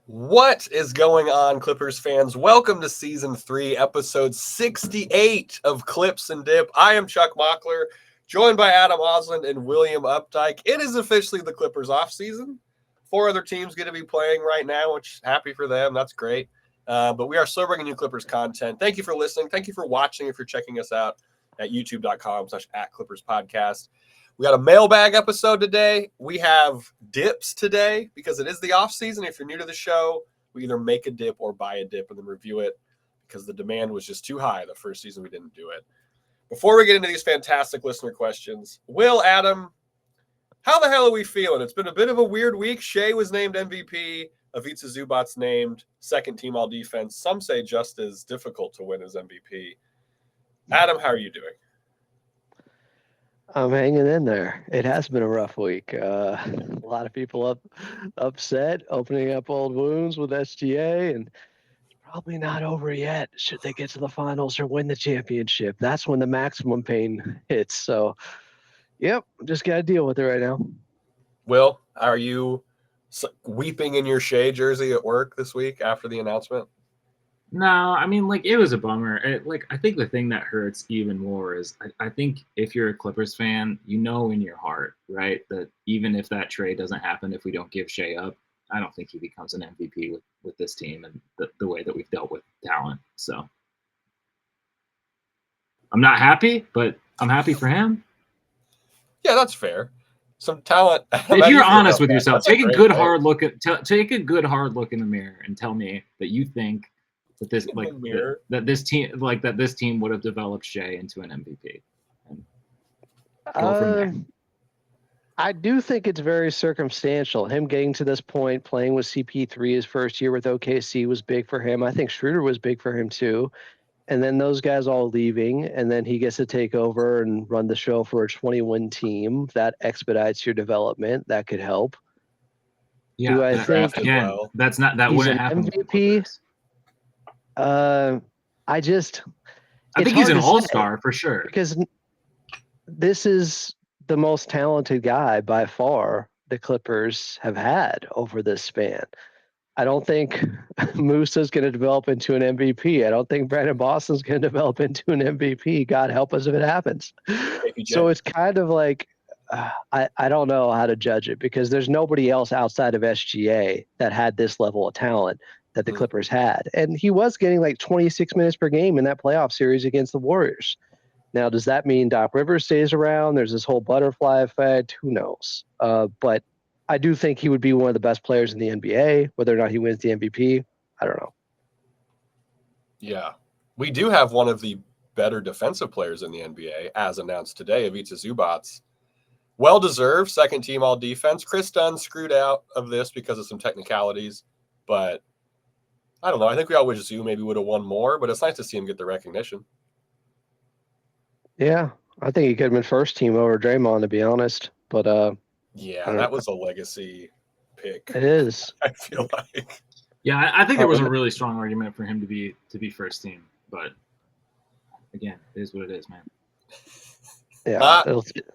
What is going on, Clippers fans? Welcome to Season 3, Episode 68 of Clips and Dip. I am Chuck Mockler, joined by Adam Osland and William Updike. It is officially the Clippers offseason. 4 other teams going to be playing right now, which happy for them. That's great. But we are still bringing you Clippers content. Thank you for listening. Thank you for watching if you're checking us out at youtube.com/@ClippersPodcast. We got a mailbag episode today. We have dips today because it is the off season. If you're new to the show, we either make a dip or buy a dip and then review it because the demand was just too high the first season we didn't do it. Before we get into these fantastic listener questions, Will, Adam, how the hell are we feeling? It's been a bit of a weird week. Shea was named MVP. Ivica Zubac's named second team all defense. Some say just as difficult to win as MVP. Adam, how are you doing? I'm hanging in there. It has been a rough week. A lot of people upset, opening up old wounds with SGA, and it's probably not over yet. Should they get to the finals or win the championship, that's when the maximum pain hits. So, yep, just got to deal with it right now. Will, are you weeping in your Shea jersey at work this week after the announcement? No, I mean, it was a bummer. I think the thing that hurts even more is I think if you're a Clippers fan, you know in your heart, right, that even if that trade doesn't happen, if we don't give Shea up, I don't think he becomes an MVP with this team and the way that we've dealt with talent. So I'm not happy, but I'm happy for him. Yeah, that's fair. Some talent. If you're honest with yourself, take a good hard look in the mirror and tell me that you think that this team would have developed Shea into an MVP. And go from there. I do think it's very circumstantial. Him getting to this point, playing with CP3 his first year with OKC was big for him. I think Schroeder was big for him too. And then those guys all leaving, and then he gets to take over and run the show for a 20-win team. That expedites your development. That could help. Yeah, do I think again, that's not that wouldn't happen. MVP. I think he's an all-star for sure. Because this is the most talented guy by far the Clippers have had over this span. I don't think Musa's going to develop into an MVP. I don't think Brandon Boston's going to develop into an MVP. God help us if it happens. So it's kind of like, I don't know how to judge it because there's nobody else outside of SGA that had this level of talent that the Clippers had. And he was getting 26 minutes per game in that playoff series against the Warriors. Now, does that mean Doc Rivers stays around? There's this whole butterfly effect. Who knows? But I do think he would be one of the best players in the NBA. Whether or not he wins the MVP, I don't know. Yeah. We do have one of the better defensive players in the NBA, as announced today, Ivica Zubac. Well-deserved second team all defense. Chris Dunn screwed out of this because of some technicalities, but I don't know. I think we all wish Zoo maybe would have won more, but it's nice to see him get the recognition. Yeah, I think he could have been first team over Draymond, to be honest. But yeah, that was a legacy pick. It is. I feel like. Yeah, I think there was a really strong argument for him to be first team, but again, it is what it is, man. Yeah, it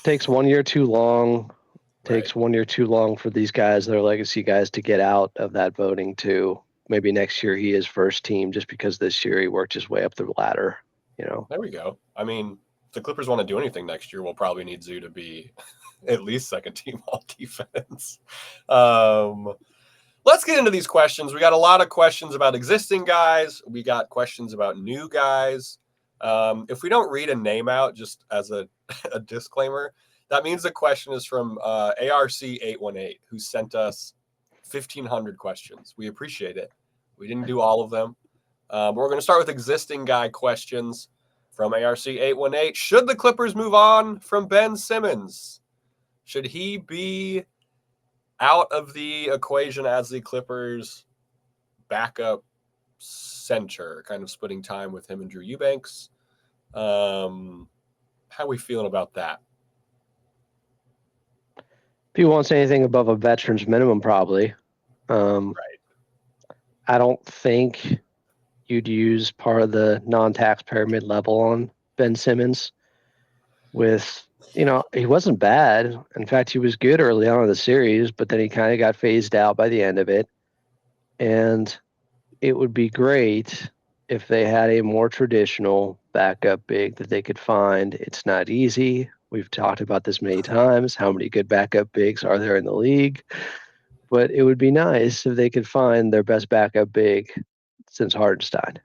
takes 1 year too long. Takes 1 year too long for these guys, their legacy guys, to get out of that voting too. Maybe next year he is first team just because this year he worked his way up the ladder, There we go. I mean, if the Clippers want to do anything next year, we'll probably need Zoo to be at least second team all defense. Let's get into these questions. We got a lot of questions about existing guys. We got questions about new guys. If we don't read a name out, just as a disclaimer, that means the question is from ARC818, who sent us 1,500 questions. We appreciate it. We didn't do all of them. But we're going to start with existing guy questions from ARC818. Should the Clippers move on from Ben Simmons? Should he be out of the equation as the Clippers' backup center, kind of splitting time with him and Drew Eubanks? How are we feeling about that? If he wants anything above a veteran's minimum, probably. Right. I don't think you'd use part of the non-taxpayer mid-level on Ben Simmons. He wasn't bad. In fact, he was good early on in the series, but then he kind of got phased out by the end of it. And it would be great if they had a more traditional backup big that they could find. It's not easy. We've talked about this many times. How many good backup bigs are there in the league? But it would be nice if they could find their best backup big since Hardenstein.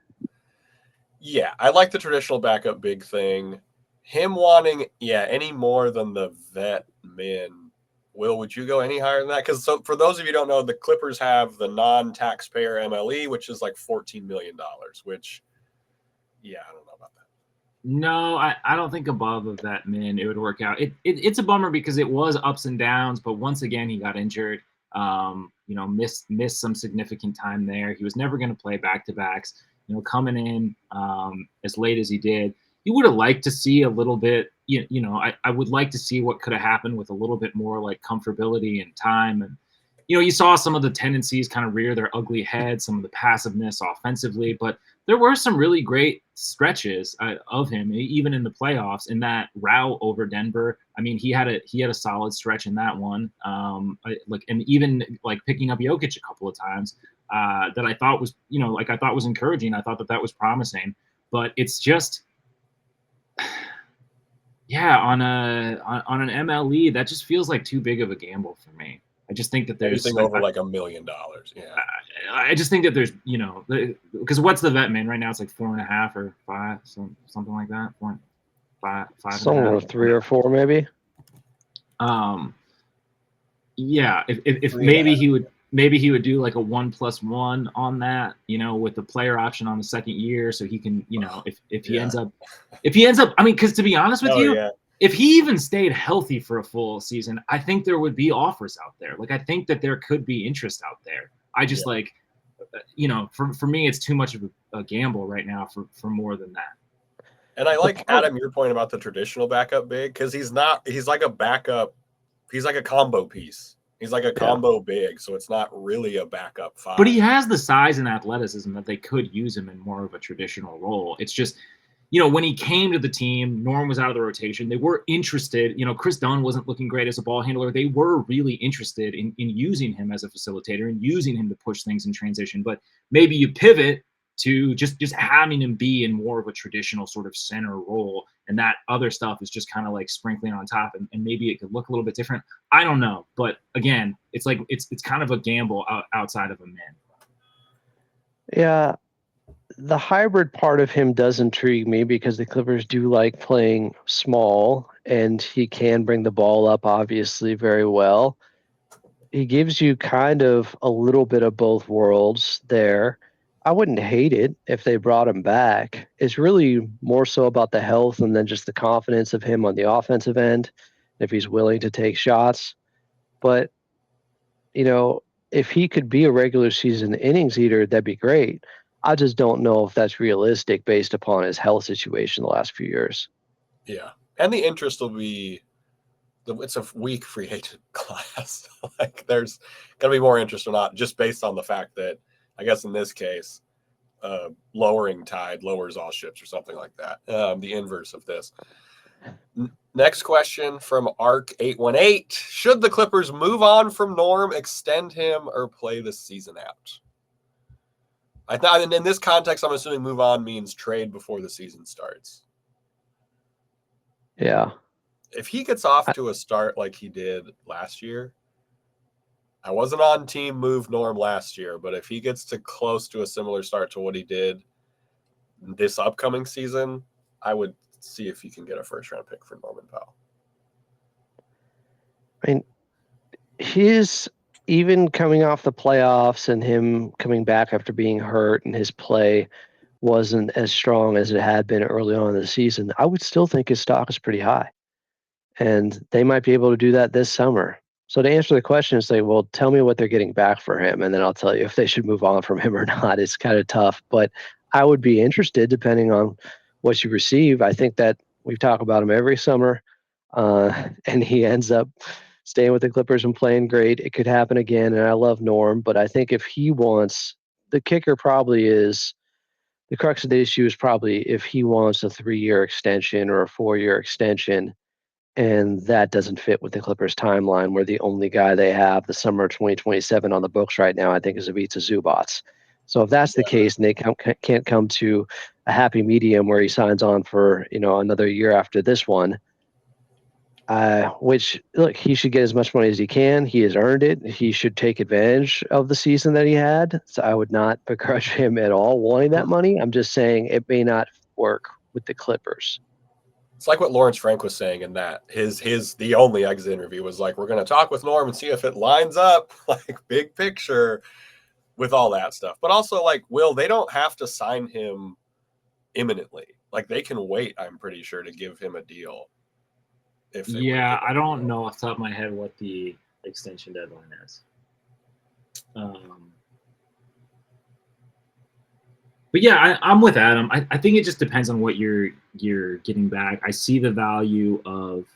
Yeah, I like the traditional backup big thing. Him wanting, any more than the vet min. Will, would you go any higher than that? Because for those of you who don't know, the Clippers have the non-taxpayer MLE, which is like $14 million, which, I don't know about that. No, I don't think above of that min it would work out. It's a bummer because it was ups and downs, but once again he got injured. Missed some significant time there. He was never going to play back-to-backs. Coming in as late as he did, you would have liked to see a little bit. I would like to see what could have happened with a little bit more like comfortability and time. And you saw some of the tendencies kind of rear their ugly head, some of the passiveness offensively, but there were some really great stretches of him, even in the playoffs. In that rout over Denver, I mean, he had a solid stretch in that one. And even like picking up Jokic a couple of times that I thought was, I thought was encouraging. I thought that was promising, but it's just, on an MLE that just feels like too big of a gamble for me. I just think that there's anything over like $1 million. Yeah. I just think that there's, because what's the vet min right now? It's like 4.5 or 5, something like that. 5, Somewhere 3 or 4, maybe. If maybe he would do like a 1+1 on that, with the player option on the second year, so he can, if he ends up, I mean, because to be honest with you. Yeah. If he even stayed healthy for a full season, I think there would be offers out there. Like, I think that there could be interest out there. I just for me, it's too much of a gamble right now for more than that. And I like, Adam, your point about the traditional backup big, because he's like a backup. He's like a combo piece. He's like a combo big, so it's not really a backup five. But he has the size and athleticism that they could use him in more of a traditional role. It's just, when he came to the team, Norm was out of the rotation. They were interested. Chris Dunn wasn't looking great as a ball handler. They were really interested in using him as a facilitator and using him to push things in transition. But maybe you pivot to just having him be in more of a traditional sort of center role, and that other stuff is just kind of like sprinkling on top, and maybe it could look a little bit different. I don't know, but again, it's like it's kind of a gamble outside of a min. Yeah, the hybrid part of him does intrigue me because the Clippers do like playing small, and he can bring the ball up obviously very well. He gives you kind of a little bit of both worlds there. I wouldn't hate it if they brought him back. It's really more so about the health and then just the confidence of him on the offensive end, if he's willing to take shots. But, if he could be a regular season innings eater, that'd be great. I just don't know if that's realistic based upon his health situation the last few years. Yeah. And the interest will be, it's a weak free agent class. Like, there's going to be more interest or not, just based on the fact that, I guess in this case, lowering tide lowers all ships or something like that. The inverse of this. Next question from Arc818. Should the Clippers move on from Norm, extend him, or play the season out? I thought, and in this context, I'm assuming move on means trade before the season starts. Yeah. If he gets off to a start like he did last year, I wasn't on team move Norm last year, but if he gets to close to a similar start to what he did this upcoming season, I would see if he can get a first-round pick for Norman Powell. I mean, his even coming off the playoffs and him coming back after being hurt and his play wasn't as strong as it had been early on in the season, I would still think his stock is pretty high. And they might be able to do that this summer. So to answer the question, say, well, tell me what they're getting back for him, and then I'll tell you if they should move on from him or not. It's kind of tough, but I would be interested depending on what you receive. I think that we talk about him every summer, and he ends up staying with the Clippers and playing great. It could happen again, and I love Norm, but I think if he wants, the kicker probably is, the crux of the issue is probably if he wants a 3-year extension or a 4-year extension, And that doesn't fit with the Clippers timeline, where the only guy they have the summer of 2027 on the books right now, I think, is Ivica Zubats. So if that's the case, and they can't come to a happy medium where he signs on for another year after this one, which, look, he should get as much money as he can. He has earned it. He should take advantage of the season that he had. So I would not begrudge him at all wanting that money. I'm just saying it may not work with the Clippers. It's like what Lawrence Frank was saying in that the only exit interview was like, we're going to talk with Norm and see if it lines up, like big picture with all that stuff. But also, like, Will, they don't have to sign him imminently. Like, they can wait, I'm pretty sure, to give him a deal. Yeah, I don't know off the top of my head what the extension deadline is. But yeah, I'm with Adam. I think it just depends on what you're getting back. I see the value of,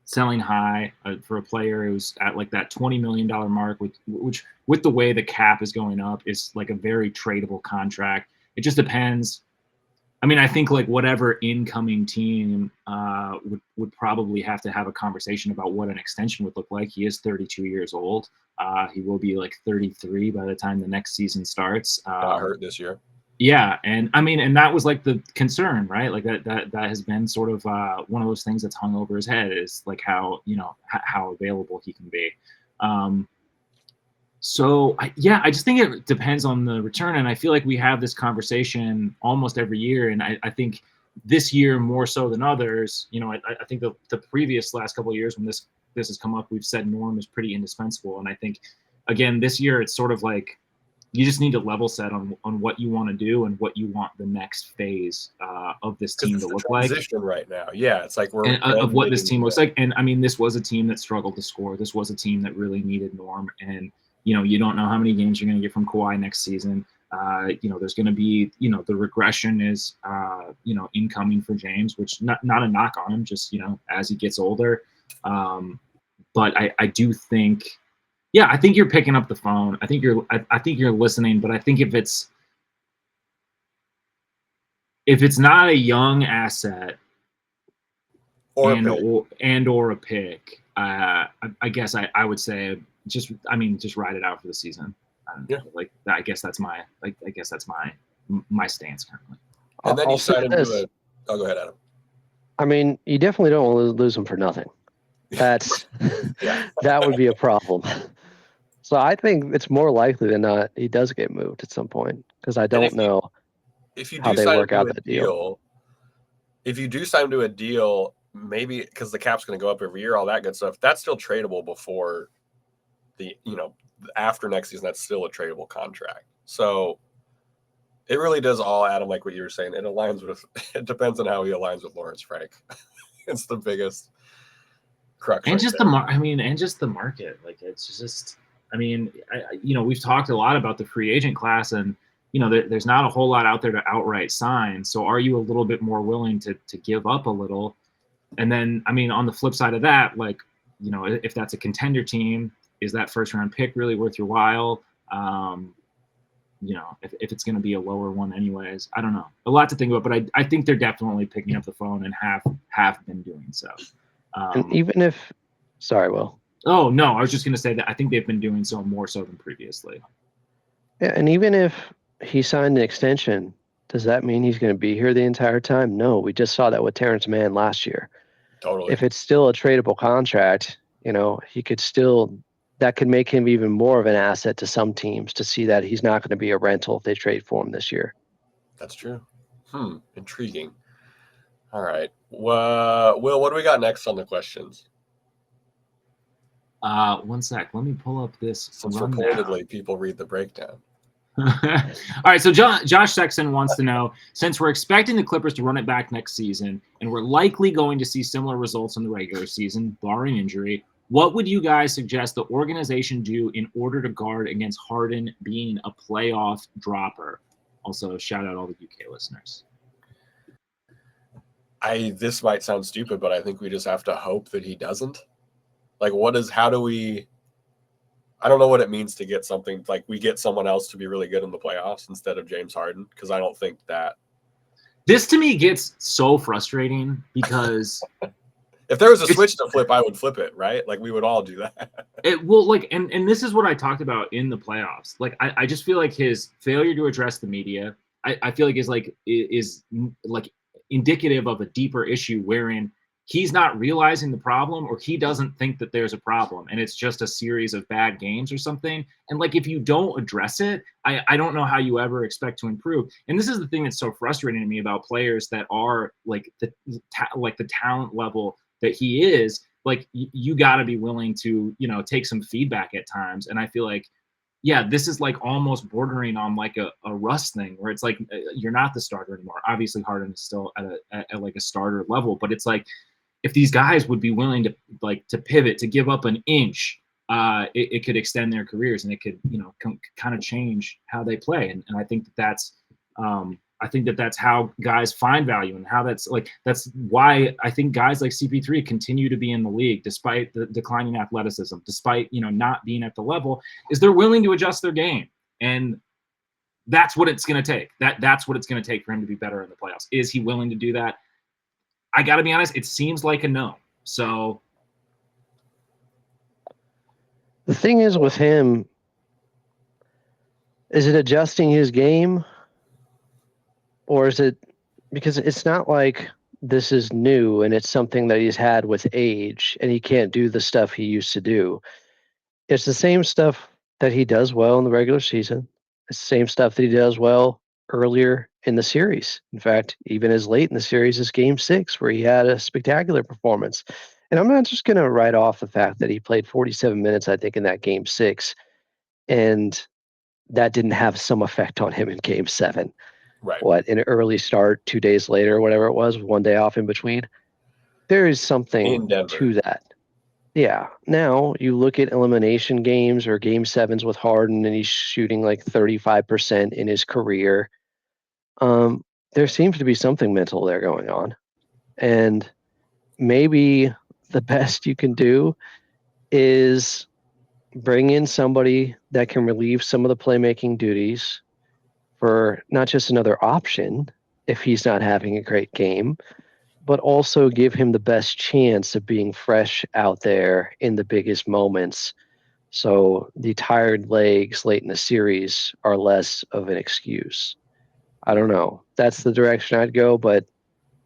selling high for a player who's at like that $20 million mark, which with the way the cap is going up is like a very tradable contract. It just depends. I mean, I think like whatever incoming team would probably have to have a conversation about what an extension would look like. He is 32 years old. He will be like 33 by the time the next season starts. Got hurt this year. Yeah, and I mean, and that was like the concern, right? Like that has been sort of one of those things that's hung over his head, is like how how available he can be. So I just think it depends on the return, and I feel like we have this conversation almost every year, and I think this year more so than others. I think the previous last couple of years when this has come up, we've said Norm is pretty indispensable, and I think again this year it's sort of like you just need to level set on what you want to do and what you want the next phase of this team to look like. Right now, yeah, it's like of what this team looks like, and I mean, this was a team that struggled to score. This was a team that really needed Norm, and you don't know how many games you're going to get from Kawhi next season. There's going to be, the regression is, incoming for James, which not a knock on him, just, as he gets older. But I do think, I think you're picking up the phone. I think you're listening, but I think if it's not a young asset or a pick, I guess I would say just ride it out for the season. Like I guess that's my stance currently. And then you sign him to go ahead, Adam. I mean, you definitely don't want to lose him for nothing. That's that would be a problem. So I think it's more likely than not he does get moved at some point, because I don't know how they work out that deal. If you do sign him to a deal, maybe because the cap's going to go up every year, all that good stuff, that's still tradable before after next season. That's still a tradable contract. So it really does all, Adam, like what you were saying. It aligns with. It depends on how he aligns with Lawrence Frank. It's the biggest crux. And just the market. Like it's just. I mean, we've talked a lot about the free agent class, and there's not a whole lot out there to outright sign. So are you a little bit more willing to give up a little? And then, I mean, on the flip side of that, like, if that's a contender team, is that first round pick really worth your while? If it's going to be a lower one anyways, I don't know. A lot to think about, but I think they're definitely picking up the phone and have been doing so. And even if, sorry, Will. Oh, no, I was just going to say that I think they've been doing so more so than previously. Yeah, and even if he signed an extension, does that mean he's going to be here the entire time? No, we just saw that with Terrence Mann last year. Totally. If it's still a tradable contract, he could still, that could make him even more of an asset to some teams to see that he's not going to be a rental if they trade for him this year. That's true. Intriguing. All right. Will, what do we got next on the questions? 1 sec. Let me pull up this. Since reportedly people read the breakdown. All right. So Josh Sexton wants to know, since we're expecting the Clippers to run it back next season, and we're likely going to see similar results in the regular season, barring injury, what would you guys suggest the organization do in order to guard against Harden being a playoff dropper? Also, shout out all the UK listeners. This might sound stupid, but I think we just have to hope that he doesn't. Like, I don't know what it means to get something like we get someone else to be really good in the playoffs instead of James Harden, because I don't think that This to me gets so frustrating because if there was a switch to flip, I would flip it, right? Like we would all do that. It will like, and this is what I talked about in the playoffs. Like, I just feel like his failure to address the media, I feel like is like indicative of a deeper issue wherein he's not realizing the problem, or he doesn't think that there's a problem and it's just a series of bad games or something. And like, if you don't address it, I don't know how you ever expect to improve. And this is the thing that's so frustrating to me about players that are like the talent level that he is. Like, you got to be willing to, take some feedback at times. And I feel like, yeah, this is like almost bordering on like a Russ thing, where it's like you're not the starter anymore. Obviously, Harden is still at like a starter level, but it's like, if these guys would be willing to pivot, to give up an inch, it could extend their careers, and it could, kind of change how they play. And I think that's how guys find value, and how that's why I think guys like CP3 continue to be in the league despite the declining athleticism, despite, not being at the level, is they're willing to adjust their game. And that's what it's going to take. That's what it's going to take for him to be better in the playoffs. Is he willing to do that? I got to be honest, it seems like a no. So the thing is with him, is it adjusting his game? Or is it, because it's not like this is new and it's something that he's had with age and he can't do the stuff he used to do. It's the same stuff that he does well in the regular season. It's the same stuff that he does well earlier in the series. In fact, even as late in the series as Game 6, where he had a spectacular performance. And I'm not just going to write off the fact that he played 47 minutes, I think, in that Game 6, and that didn't have some effect on him in Game 7. Right. What, an early start 2 days later, whatever it was, with 1 day off in between. There is something to that. Yeah. Now you look at elimination games or Game 7s with Harden, and he's shooting like 35% in his career. There seems to be something mental there going on. And maybe the best you can do is bring in somebody that can relieve some of the playmaking duties for not just another option if he's not having a great game, but also give him the best chance of being fresh out there in the biggest moments. So the tired legs late in the series are less of an excuse. I don't know. That's the direction I'd go, but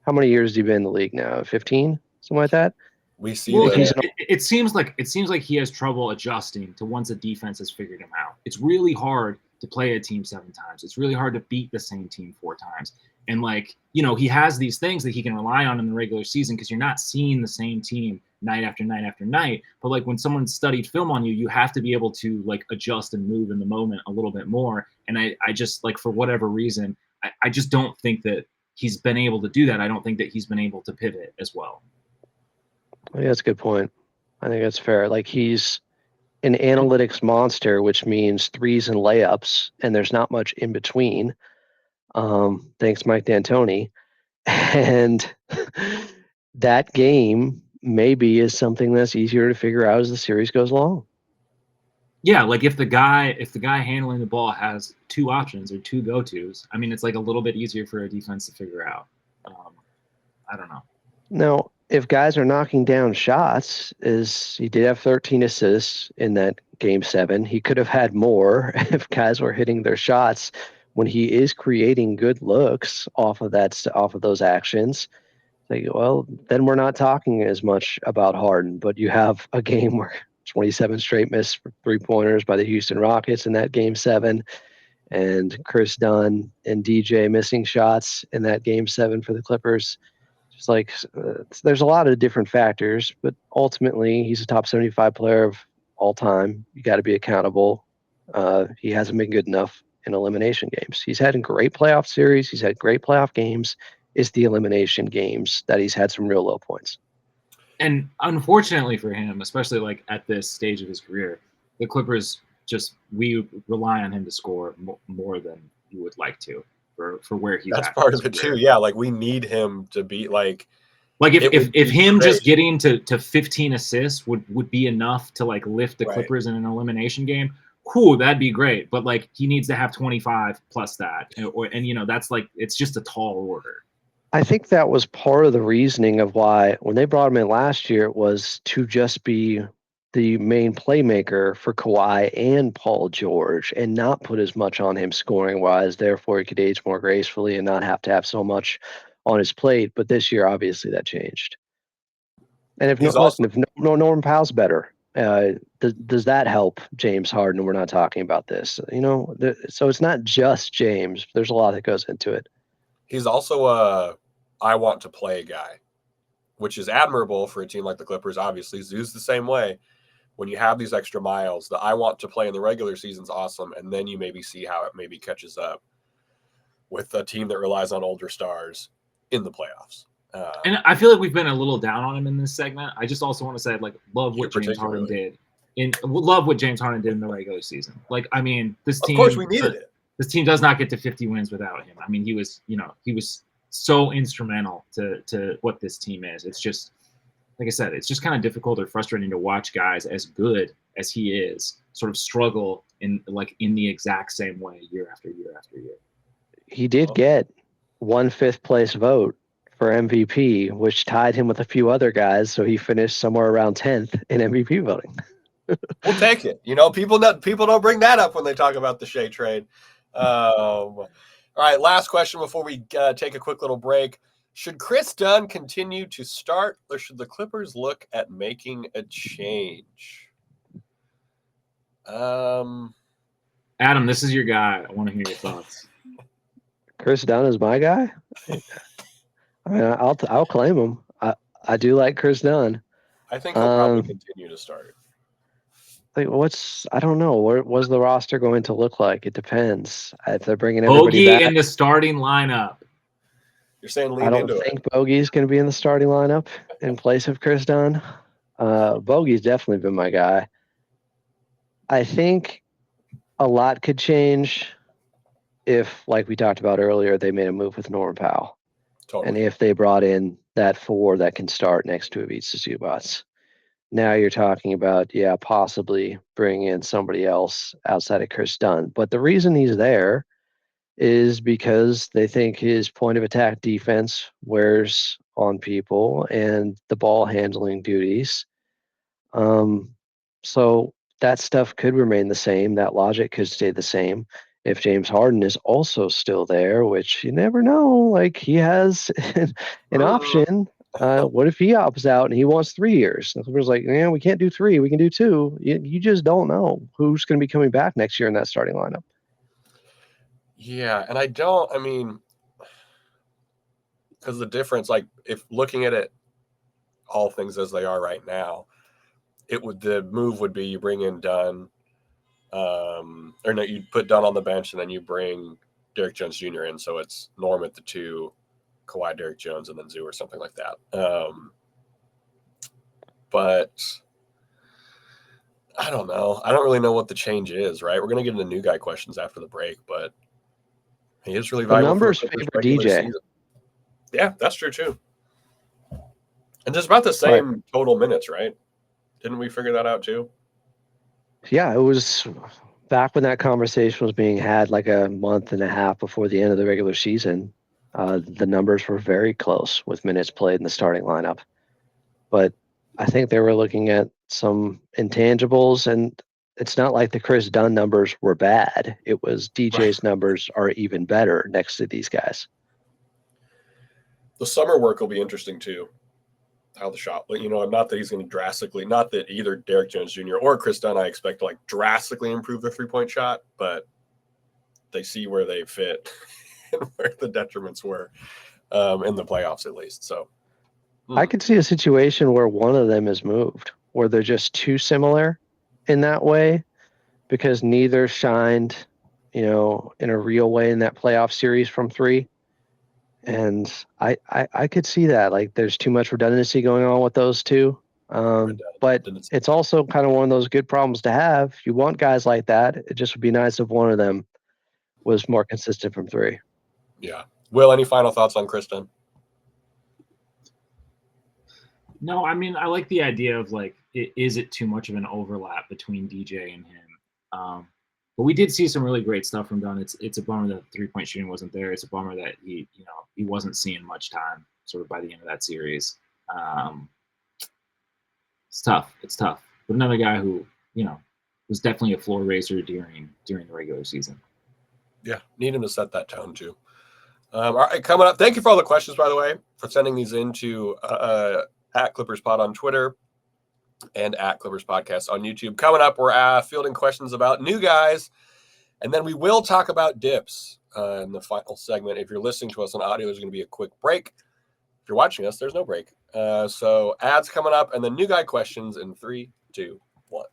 how many years has he been in the league now? 15? Something like that? We see it seems like he has trouble adjusting to once a defense has figured him out. It's really hard to play a team 7 times. It's really hard to beat the same team 4 times. And he has these things that he can rely on in the regular season because you're not seeing the same team night after night after night. But when someone studied film on you, you have to be able to adjust and move in the moment a little bit more. And I just for whatever reason, I just don't think that he's been able to do that. I don't think that he's been able to pivot as well. I think that's a good point. I think that's fair. He's an analytics monster, which means threes and layups, and there's not much in between. Thanks, Mike D'Antoni. And that game maybe is something that's easier to figure out as the series goes along. Yeah, if the guy handling the ball has 2 options or 2 go-tos, I mean, it's a little bit easier for a defense to figure out. I don't know. Now, if guys are knocking down shots, he did have 13 assists in that Game 7. He could have had more if guys were hitting their shots when he is creating good looks off of those actions. Well, then we're not talking as much about Harden, but you have a game where 27 straight missed 3-pointers by the Houston Rockets in that Game 7, and Chris Dunn and DJ missing shots in that Game 7 for the Clippers. There's a lot of different factors, but ultimately he's a top 75 player of all time. You got to be accountable. He hasn't been good enough in elimination games. He's had a great playoff series. He's had great playoff games. It's the elimination games that he's had some real low points. And unfortunately for him, especially at this stage of his career, the Clippers we rely on him to score more than you would like to. For where he's that's at. Part of it too. Yeah, we need him to be if him great. Just getting to 15 assists would be enough to lift the Clippers in an elimination game. Cool, that'd be great. But he needs to have 25 plus that, and that's it's just a tall order. I think that was part of the reasoning of why when they brought him in last year, it was to just be the main playmaker for Kawhi and Paul George and not put as much on him scoring wise. Therefore, he could age more gracefully and not have to have so much on his plate. But this year, obviously, that changed. And if no, He's also listen, if no Norm Powell's better, does that help James Harden? We're not talking about this, so it's not just James. There's a lot that goes into it. he's also a I want to play guy, which is admirable for a team like the Clippers. Obviously, Zoo's the same way. When you have these extra miles, the I want to play in the regular season's awesome, and then you maybe see how it maybe catches up with a team that relies on older stars in the playoffs. And I feel like we've been a little down on him in this segment. I just also want to say, like, love what James Harden did in the regular season. Like, I mean, this team. Of course, we needed it. This team does not get to 50 wins without him. I mean, he was so instrumental to what this team is. It's just, like I said, it's just kind of difficult or frustrating to watch guys as good as he is sort of struggle in the exact same way year after year after year. He did get 1/5 place vote for MVP, which tied him with a few other guys. So he finished somewhere around 10th in MVP voting. We'll take it. People don't bring that up when they talk about the Shea trade. All right, last question before we take a quick little break. Should Chris Dunn continue to start, or should the Clippers look at making a change? Adam, this is your guy. I want to hear your thoughts. Chris Dunn is my guy. I mean, I'll claim him. I do like Chris Dunn. I think he'll probably continue to start. Like, I don't know. What's the roster going to look like? It depends. If they're bringing everybody back. Bogey in the starting lineup. You're saying lean I don't into it. think Bogey's going to be in the starting lineup in place of Chris Dunn. Bogey's definitely been my guy. I think a lot could change if, like we talked about earlier, they made a move with Norm Powell. Totally. And if they brought in that 4 that can start next to Ivica Zubac. Now you're talking about, possibly bring in somebody else outside of Chris Dunn. But the reason he's there is because they think his point of attack defense wears on people and the ball handling duties. So that stuff could remain the same. That logic could stay the same. If James Harden is also still there, which you never know, like he has an option. What if he opts out and he wants 3 years? And Clippers like, we can't do 3. We can do 2. You just don't know who's going to be coming back next year in that starting lineup. Yeah, and because the difference, like if looking at it, all things as they are right now, the move would be you bring in Dunn, or no, you put Dunn on the bench and then you bring Derrick Jones Jr. in, so it's Norm at the 2, Kawhi, Derrick Jones, and then Zoo or something like that. But I don't know. I don't really know what the change is, right? We're going to get into new guy questions after the break, but he is really valuable. The numbers favor DJ. Season. Yeah, that's true too. And just about the same total minutes, right? Didn't we figure that out too? Yeah, it was back when that conversation was being had like a month and a half before the end of the regular season. The numbers were very close with minutes played in the starting lineup. But I think they were looking at some intangibles, and it's not like the Chris Dunn numbers were bad. It was DJ's numbers are even better next to these guys. The summer work will be interesting too. How the shot, not that he's going to not that either Derrick Jones Jr. or Chris Dunn I expect to drastically improve their 3-point shot, but they see where they fit and where the detriments were in the playoffs at least. So I could see a situation where one of them is moved, where they're just too similar in that way because neither shined, in a real way in that playoff series from 3. And I could see that. Like there's too much redundancy going on with those two. But it's also kind of one of those good problems to have. You want guys like that. It just would be nice if one of them was more consistent from 3. Yeah. Will, any final thoughts on Chris Dunn? No, I mean, I like the idea of is it too much of an overlap between DJ and him? But we did see some really great stuff from Dunn. It's a bummer that 3-point shooting wasn't there. It's a bummer that he wasn't seeing much time sort of by the end of that series. It's tough. It's tough. But another guy who, was definitely a floor raiser during the regular season. Yeah, need him to set that tone too. All right, coming up. Thank you for all the questions, by the way, for sending these in to at ClippersPod on Twitter and at Clippers Podcast on YouTube. Coming up, we're fielding questions about new guys, and then we will talk about dips in the final segment. If you're listening to us on audio, there's going to be a quick break. If you're watching us, there's no break. So ads coming up, and then new guy questions in 3, 2, 1.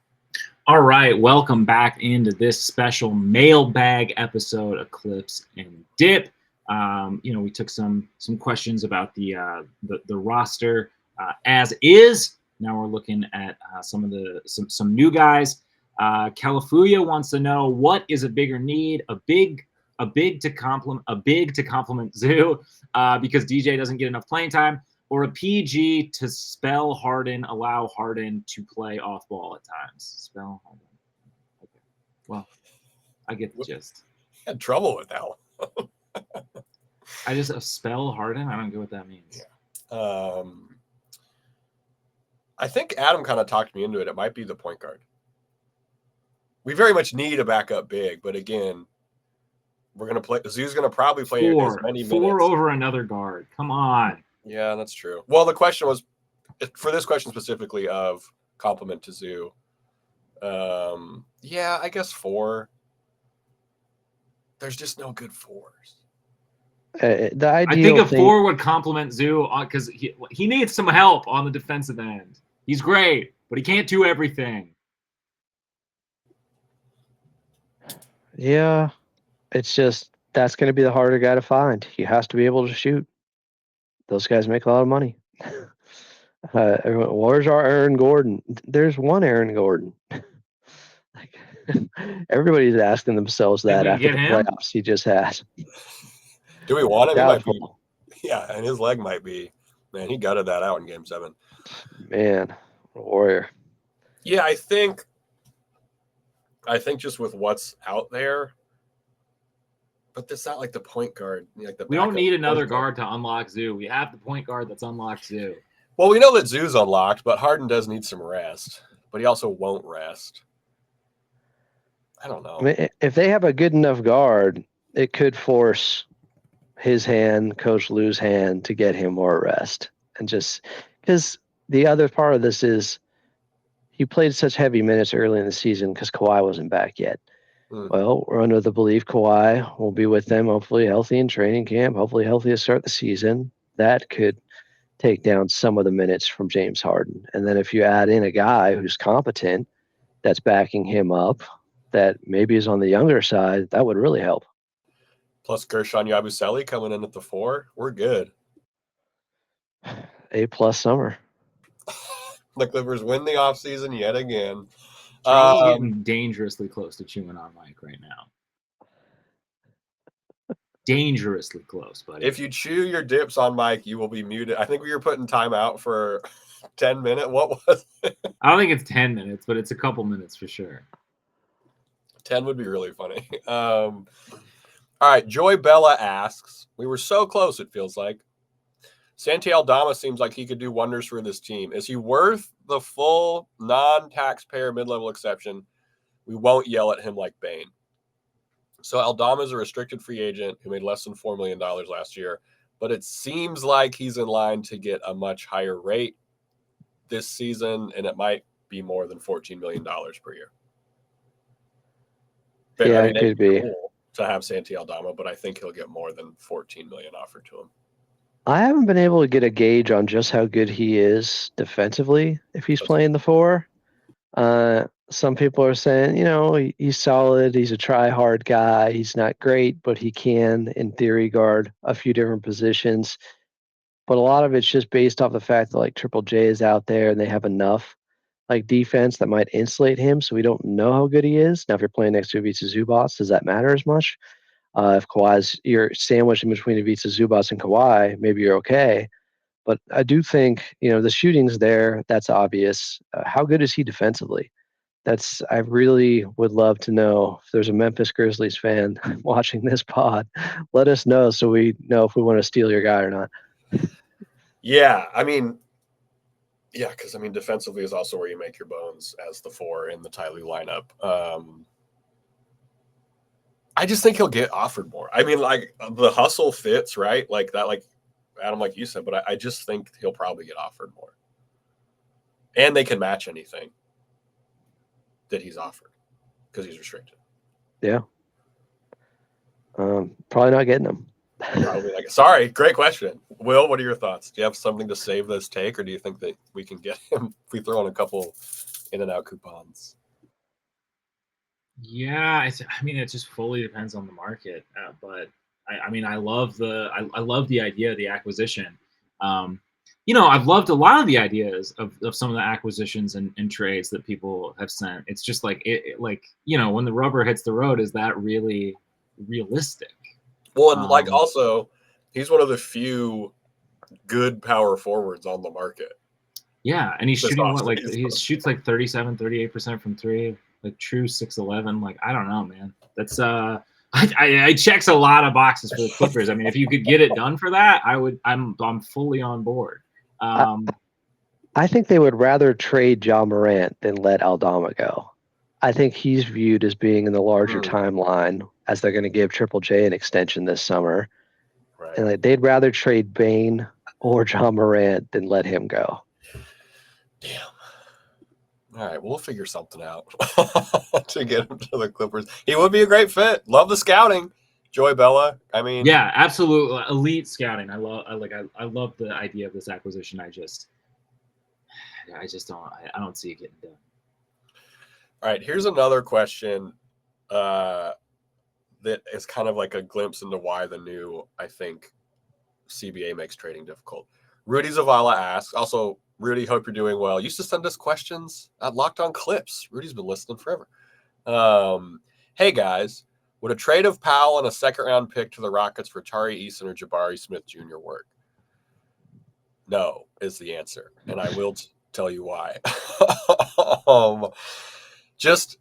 All right, welcome back into this special mailbag episode of Clips and Dip. We took some questions about the roster as is. Now we're looking at some new guys. Califuya wants to know, what is a bigger need, a big to complement Zoo because DJ doesn't get enough playing time, or a PG to spell Harden, allow Harden to play off ball at times. Spell Harden. Okay. Well, I get the gist. Had trouble with that one. I just spell Harden. I don't get what that means. Yeah. I think Adam kind of talked me into it. It might be the point guard. We very much need a backup big, but again, we're gonna play. Zoo's gonna probably play as many minutes. 4 over another guard. Come on. Yeah, that's true. Well, the question was, for this question specifically, of compliment to Zoo. Yeah, I guess 4. There's just no good 4s. I think a 4 would compliment Zoo because he needs some help on the defensive end. He's great, but he can't do everything. Yeah, it's just that's going to be the harder guy to find. He has to be able to shoot. Those guys make a lot of money. Where's our Aaron Gordon? There's one Aaron Gordon. Everybody's asking themselves that after the playoffs he just had. Do we want him? He might be, yeah, and his leg might be. Man, he gutted that out in Game 7. Man, warrior. Yeah, I think just with what's out there, but it's not like the point guard. We don't need another guard to unlock Zoo. We have the point guard that's unlocked Zoo. Well, we know that Zoo's unlocked, but Harden does need some rest. But he also won't rest. I don't know. I mean, if they have a good enough guard, it could force his hand, Coach Lou's hand, to get him more rest. And just because the other part of this is he played such heavy minutes early in the season because Kawhi wasn't back yet. Well, we're under the belief Kawhi will be with them, hopefully healthy in training camp, hopefully healthy to start the season. That could take down some of the minutes from James Harden. And then if you add in a guy who's competent that's backing him up, that maybe is on the younger side, that would really help. Plus Gershon Yabusele coming in at the 4. We're good. A+ summer. The Clippers win the offseason yet again. Getting dangerously close to chewing on Mike right now. Dangerously close, buddy. If you chew your dips on Mike, you will be muted. I think we were putting time out for 10 minutes. What was it? I don't think it's 10 minutes, but it's a couple minutes for sure. 10 would be really funny. All right. Joy Bella asks, we were so close, it feels like. Santi Aldama seems like he could do wonders for this team. Is he worth the full non-taxpayer mid-level exception? We won't yell at him like Bane. So Aldama is a restricted free agent who made less than $4 million last year, but it seems like he's in line to get a much higher rate this season, and it might be more than $14 million per year. But, yeah, it could be. Cool to have Santi Aldama, but I think he'll get more than $14 million offered to him. I haven't been able to get a gauge on just how good he is defensively if he's playing the 4. Some people are saying, he's solid. He's a try-hard guy. He's not great, but he can, in theory, guard a few different positions. But a lot of it's just based off the fact that, Triple J is out there and they have enough defense that might insulate him, so we don't know how good he is. Now, if you're playing next to Ivica Zubac, does that matter as much? If you're sandwiched in between Ivica Zubac and Kawhi, maybe you're okay. But I do think, the shooting's there. That's obvious. How good is he defensively? I really would love to know if there's a Memphis Grizzlies fan watching this pod. Let us know so we know if we want to steal your guy or not. Yeah, I mean, because defensively is also where you make your bones as the 4 in the Ty Lue lineup. I just think he'll get offered more. I mean, like the hustle fits, right? Like that, like Adam, like you said, but I just think he'll probably get offered more. And they can match anything that he's offered because he's restricted. Yeah. Probably not getting him. Probably like. Sorry, great question. Will, what are your thoughts? Do you have something to save this take, or do you think that we can get him if we throw in a couple in and out coupons? Yeah, it just fully depends on the market. But I love the idea of the acquisition. I've loved a lot of the ideas of some of the acquisitions and trades that people have sent. It's just like when the rubber hits the road, is that really realistic? Well, and also, he's one of the few good power forwards on the market. Yeah, and he's shooting he shoots like 38% from 3, like true 6'11". Like, I don't know, man. That's I checks a lot of boxes for the Clippers. I mean, if you could get it done for that, I'm fully on board. I think they would rather trade John Morant than let Aldama go. I think he's viewed as being in the larger timeline as they're going to give Triple J an extension this summer. Right. And they'd rather trade Bane or John Morant than let him go. Damn. All right, we'll figure something out to get him to the Clippers. He would be a great fit. Love the scouting. Joey Bella. I mean, yeah, absolutely elite scouting. I love the idea of this acquisition. I don't see it getting done. All right, here's another question that is kind of like a glimpse into why the new, I think, CBA makes trading difficult. Rudy Zavala asks, also, Rudy, hope you're doing well. Used to send us questions at Locked On Clips. Rudy's been listening forever. Hey, guys, would a trade of Powell and a second-round pick to the Rockets for Tari Eason or Jabari Smith Jr. work? No is the answer, and I will tell you why. Just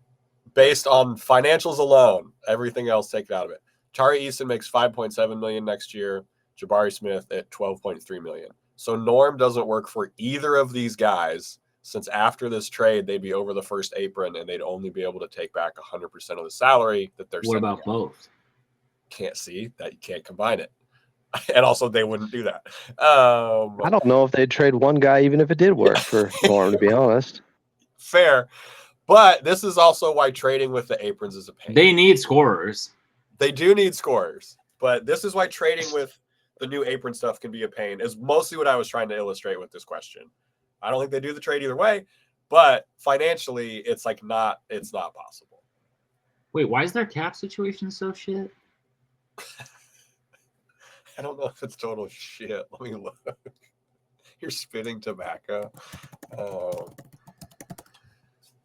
based on financials alone, everything else take it out of it. Tari Eason makes $5.7 million next year. Jabari Smith at $12.3 million. So Norm doesn't work for either of these guys, since after this trade, they'd be over the first apron and they'd only be able to take back 100% of the salary that they're What sending about out. both? Can't see that. You can't combine it. And also, they wouldn't do that. I don't know if they'd trade one guy, even if it did work for Norm, to be honest. Fair. But this is also why trading with the aprons is a pain. They need scorers. They do need scorers. But this is why trading with the new apron stuff can be a pain, is mostly what I was trying to illustrate with this question. I don't think they do the trade either way, but financially, it's not possible. Wait, why is their cap situation so shit? I don't know if it's total shit. Let me look. You're spitting tobacco.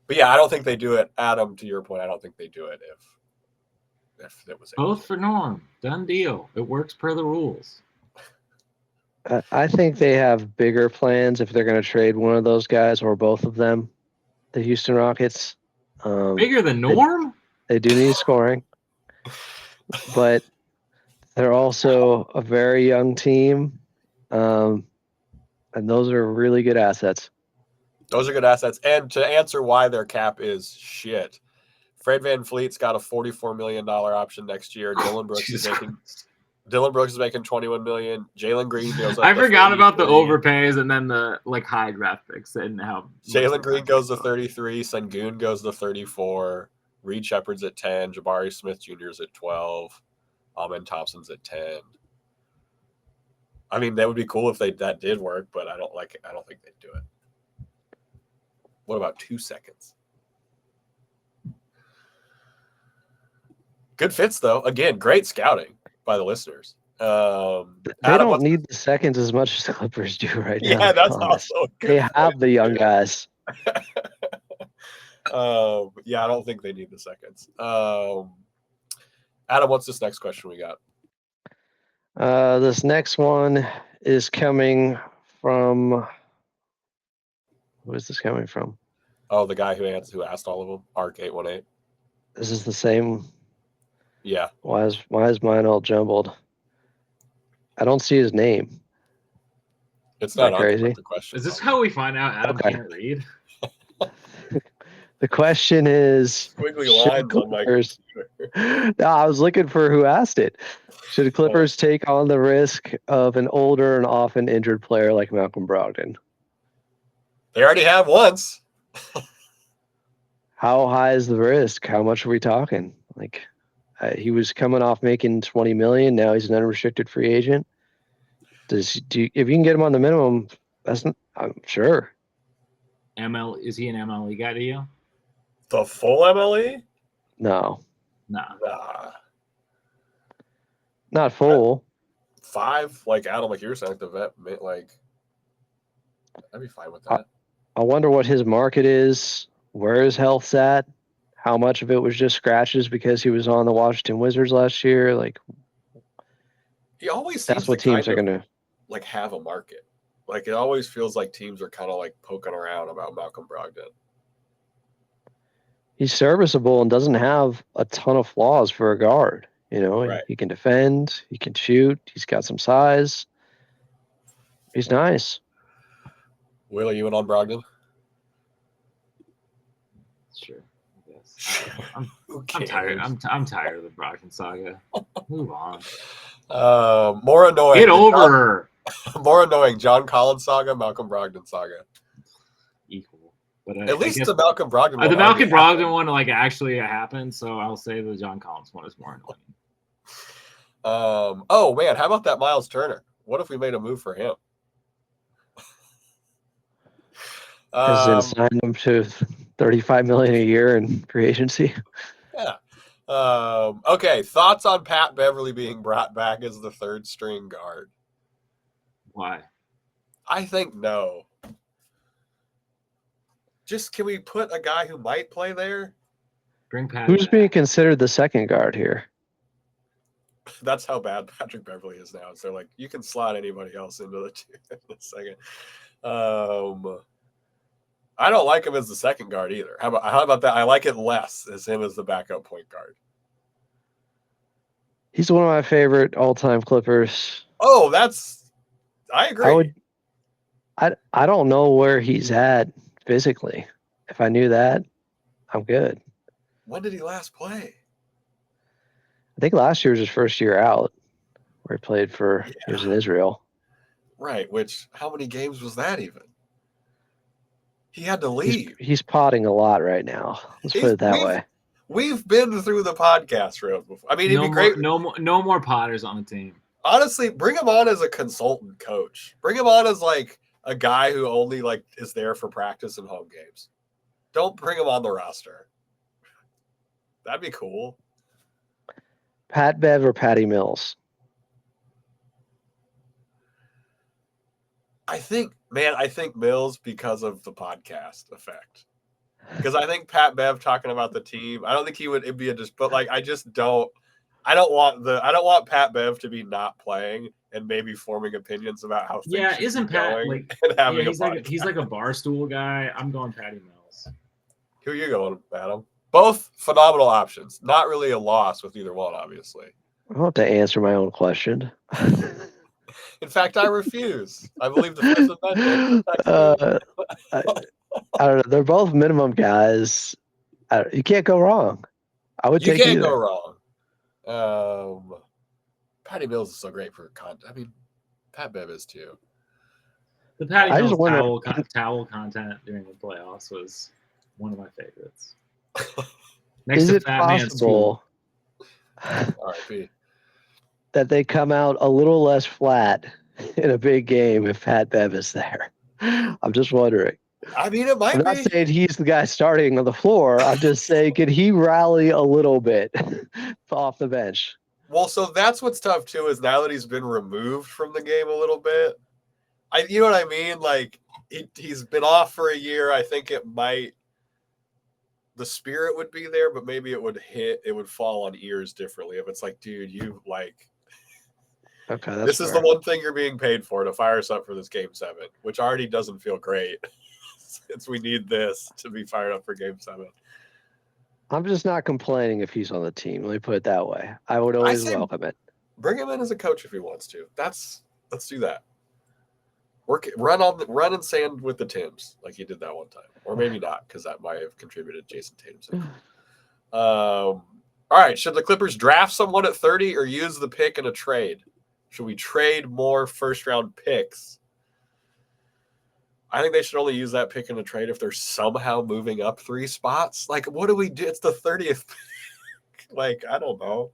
But yeah, I don't think they do it. Adam, to your point, I don't think they do it if it was both for Norm. Done deal. It works per the rules. I think they have bigger plans if they're going to trade one of those guys or both of them. The Houston Rockets. Bigger than Norm? They do need scoring, but they're also a very young team, and those are really good assets. Those are good assets. And to answer why their cap is shit, Fred VanVleet's got a $44 million option next year. Dylan Brooks is making $21 million. Jalen Green goes up. I forgot about the overpays and then the high draft picks and how Jalen Green goes to 33. Sengun goes to 34. Reed Shepard's at 10. Jabari Smith Jr. is at 12. Amen Thompson's at 10. I mean, that would be cool if that did work, but I don't think they'd do it. What about 2 seconds? Good fits, though. Again, great scouting by the listeners. They don't need the seconds as much as the Clippers do right now. Yeah, that's also good. They have the young guys. Yeah, I don't think they need the seconds. Adam, what's this next question we got? This next one is coming from. Who is this coming from? Oh, the guy who asked all of them. Arc818. This is the same. Yeah. Why is mine all jumbled? I don't see his name. It's not crazy. The question. Is this how we find out Adam Okay. can't read? The question is, Squiggly should lines on my Clippers? computer. No, I was looking for who asked it. Should Clippers take on the risk of an older and often injured player like Malcolm Brogdon? They already have once. How high is the risk? How much are we talking? Like, he was coming off making $20 million. Now he's an unrestricted free agent. If you can get him on the minimum, I'm sure. Is he an MLE guy to you? The full MLE? No, Nah. not full. 5, like Adam, like you were saying, like the vet, like I'd be fine with that. I wonder what his market is, where his health's at, how much of it was just scratches because he was on the Washington Wizards last year. Like, He always that's seems what to teams are kind going of to. like have a market. Like it always feels like teams are kind of like poking around about Malcolm Brogdon. He's serviceable and doesn't have a ton of flaws for a guard. You know, Right. he can defend, he can shoot, he's got some size. He's nice. Will, are you in on Brogdon? Sure. I guess. I'm Who tired. cares? I'm tired of the Brogdon saga. Move on. More annoying. Get over her. More annoying. John Collins saga, Malcolm Brogdon saga. Equal. But At least the Malcolm Brogdon one. The Malcolm Brogdon one like actually happened, so I'll say the John Collins one is more annoying. Oh man, how about that Miles Turner? What if we made a move for him? As in sign him to $35 million a year in free agency. Yeah. Okay. Thoughts on Pat Beverly being brought back as the third string guard? Why? I think no. Just can we put a guy who might play there? Bring Pat. Who's being considered the second guard here? That's how bad Patrick Beverly is now. So like you can slot anybody else into the two in a second. I don't like him as the second guard either. How about that? I like it less as him as the backup point guard. He's one of my favorite all-time Clippers. Oh, I agree. I don't know where he's at physically. If I knew that, I'm good. When did he last play? I think last year was his first year out, where he played for he was in Israel. Right, which how many games was that even? He had to leave. He's potting a lot right now. Let's put it that way. We've been through the podcast road before. I mean, it'd be great. No more Potters on the team. Honestly, bring him on as a consultant coach. Bring him on as like a guy who only like is there for practice and home games. Don't bring him on the roster. That'd be cool. Pat Bev or Patty Mills? I think Mills because of the podcast effect. Because I think Pat Bev talking about the team, I don't think it'd be but like I don't want Pat Bev to be not playing and maybe forming opinions about how things isn't Pat going like and having he's like a bar stool guy. I'm going Patty Mills. Who are you going, Adam? Both phenomenal options. Not really a loss with either one, obviously. I don't have to answer my own question. In fact, I refuse. I believe the Fifth Amendment. I don't know. They're both minimum guys. You can't go wrong. I would take either. You can't go wrong. Patty Mills is so great for content. I mean, Pat Bev is too. The Patty Mills towel content during the playoffs was one of my favorites. Is it possible that they come out a little less flat in a big game if Pat Bev is there? I'm just wondering. I mean, it might be. I'm not saying he's the guy starting on the floor. I'm just saying, could he rally a little bit off the bench? Well, so that's what's tough too, is now that he's been removed from the game a little bit. You know what I mean? Like he's been off for a year. I think the spirit would be there, but maybe it would fall on ears differently. If it's like, dude, you like, okay, this is the one thing you're being paid for, to fire us up for this game 7, which already doesn't feel great. since we need this to be fired up for Game 7. I'm just not complaining if he's on the team. Let me put it that way. I would always welcome it. Bring him in as a coach if he wants to. Let's do that. Run and sand with the Tims like he did that one time, or maybe not because that might have contributed Jason Tatum's. All right, should the Clippers draft someone at 30 or use the pick in a trade? Should we trade more first-round picks? I think they should only use that pick in a trade if they're somehow moving up 3 spots. Like, what do we do? It's the 30th pick. Like, I don't know.